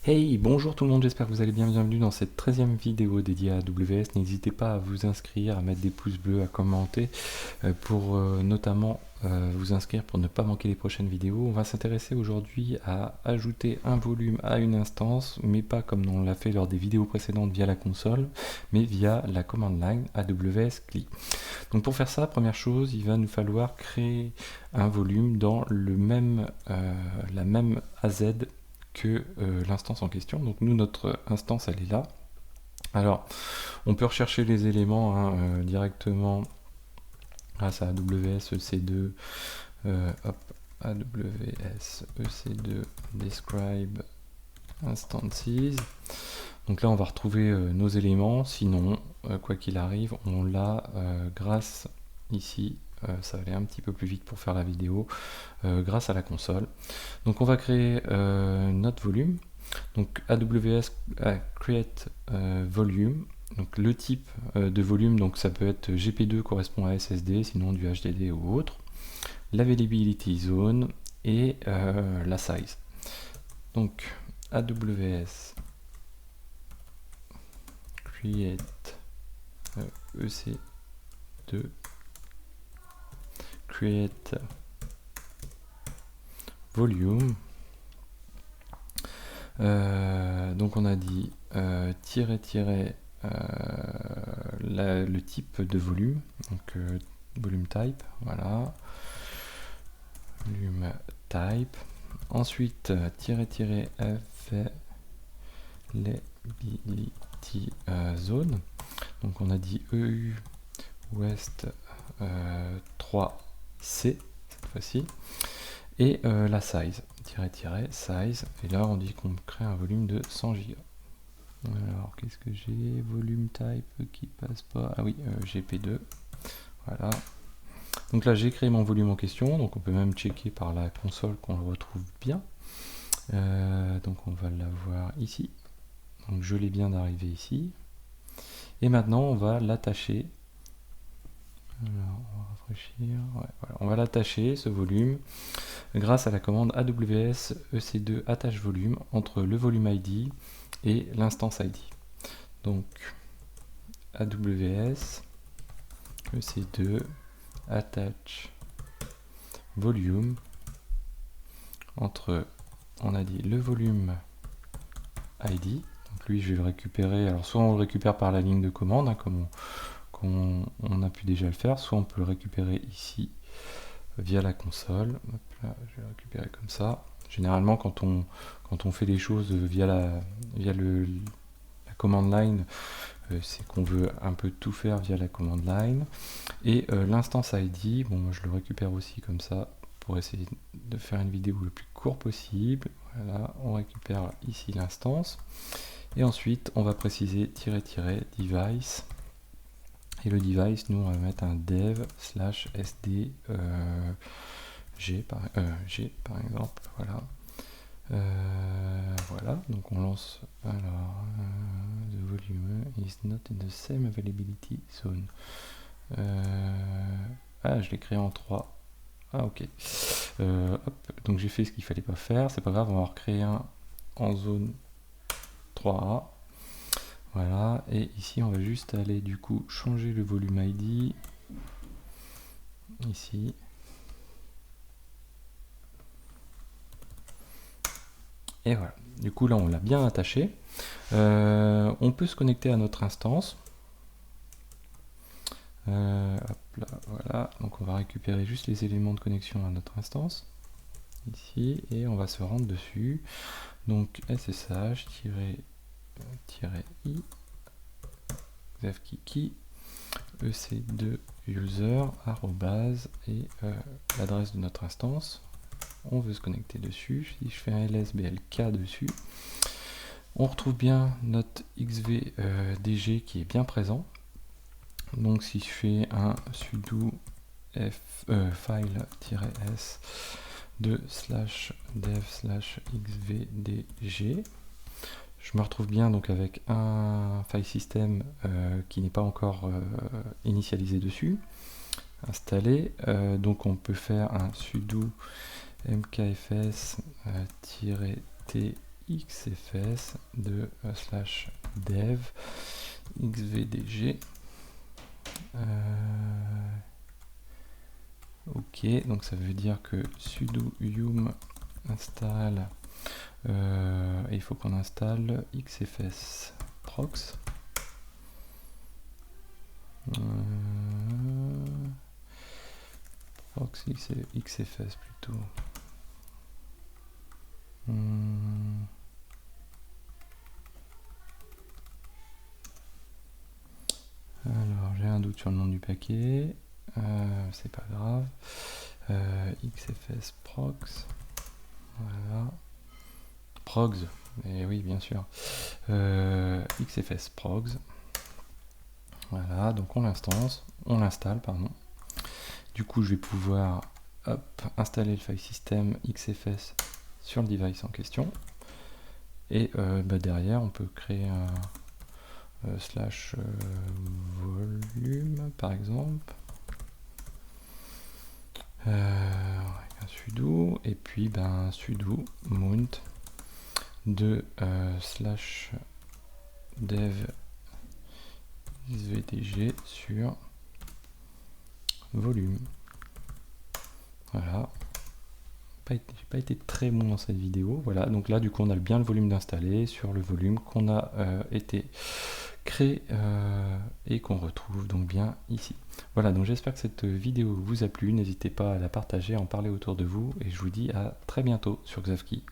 Hey, bonjour tout le monde, j'espère que vous allez bien, bienvenue dans cette 13e vidéo dédiée à AWS. N'hésitez pas à vous inscrire, à mettre des pouces bleus, à commenter, pour notamment vous inscrire pour ne pas manquer les prochaines vidéos. On va s'intéresser aujourd'hui à ajouter un volume à une instance, mais pas comme on l'a fait lors des vidéos précédentes via la console, mais via la command line AWS CLI. Donc pour faire ça, première chose, il va nous falloir créer un volume dans la même AZ que l'instance en question. Donc nous, notre instance, elle est là. Alors, on peut rechercher les éléments directement grâce à AWS EC2, AWS EC2 Describe Instances. Donc là, on va retrouver nos éléments. Sinon, quoi qu'il arrive, on l'a grâce ici. Ça va aller un petit peu plus vite pour faire la vidéo grâce à la console. Donc on va créer notre volume. Donc AWS create volume. Donc le type de volume, donc ça peut être GP2 correspond à SSD, sinon du HDD ou autre. L'availability zone et la size. Donc AWS create EC2 create volume. Donc on a dit le type de volume, donc volume type, voilà, volume type. Ensuite availability zone, donc on a dit EU West 3C cette fois-ci, et la size, size, et là on dit qu'on crée un volume de 100 Go. Alors qu'est-ce que j'ai? Volume type qui passe pas, ah oui, GP2, voilà. Donc là j'ai créé mon volume en question, donc on peut même checker par la console qu'on le retrouve bien. Donc on va l'avoir ici, donc je l'ai bien d'arriver ici, et maintenant on va l'attacher. Alors, on va rafraîchir. Ouais, voilà. On va l'attacher, ce volume, grâce à la commande AWS EC2 attache volume entre le volume ID et l'instance ID. Donc, AWS EC2 attache volume entre, on a dit, le volume ID. Donc lui, je vais le récupérer. Alors, soit on le récupère par la ligne de commande, comme on a pu déjà le faire, soit on peut le récupérer ici via la console. Hop là, je vais le récupérer comme ça. Généralement, quand on fait les choses via la command line, c'est qu'on veut un peu tout faire via la command line. Et l'instance ID, bon, moi je le récupère aussi comme ça pour essayer de faire une vidéo le plus court possible. Voilà, on récupère ici l'instance. Et ensuite, on va préciser --device. Et le device, nous, on va mettre un dev/sd G par exemple. Voilà. Voilà, donc on lance. Alors, the volume is not in the same availability zone. Ah, je l'ai créé en 3. Ah, ok. Hop, donc j'ai fait ce qu'il fallait pas faire. C'est pas grave, on va recréer un en zone 3A. Voilà, et ici on va juste aller du coup changer le volume ID ici. Et voilà, du coup là on l'a bien attaché. On peut se connecter à notre instance. Hop là, voilà, donc on va récupérer juste les éléments de connexion à notre instance ici et on va se rendre dessus. Donc SSH-i xfkey ec2 user et l'adresse de notre instance. On veut se connecter dessus. Si je fais un lsblk dessus, on retrouve bien notre xvdg qui est bien présent. Donc si je fais un sudo file-s de /dev/xvdg, je me retrouve bien donc avec un file system qui n'est pas encore initialisé dessus, installé. Donc on peut faire un sudo mkfs-ti xfs de /dev xvdg. Ok, donc ça veut dire que sudo yum install, il faut qu'on installe xfs prox. Prox xfs plutôt. Alors j'ai un doute sur le nom du paquet, c'est pas grave. Xfs prox, voilà. Progs, et oui bien sûr. Xfs progs, voilà, donc on l'installe, pardon. Du coup je vais pouvoir installer le file system xfs sur le device en question. Et derrière on peut créer un /volume par exemple, avec un sudo, et puis sudo mount de /dev xvdg sur volume. Voilà. J'ai pas été très bon dans cette vidéo. Voilà, donc là du coup on a bien le volume d'installer sur le volume qu'on a été créé et qu'on retrouve donc bien ici. Voilà, donc j'espère que cette vidéo vous a plu. N'hésitez pas à la partager, à en parler autour de vous, et je vous dis à très bientôt sur Xavki.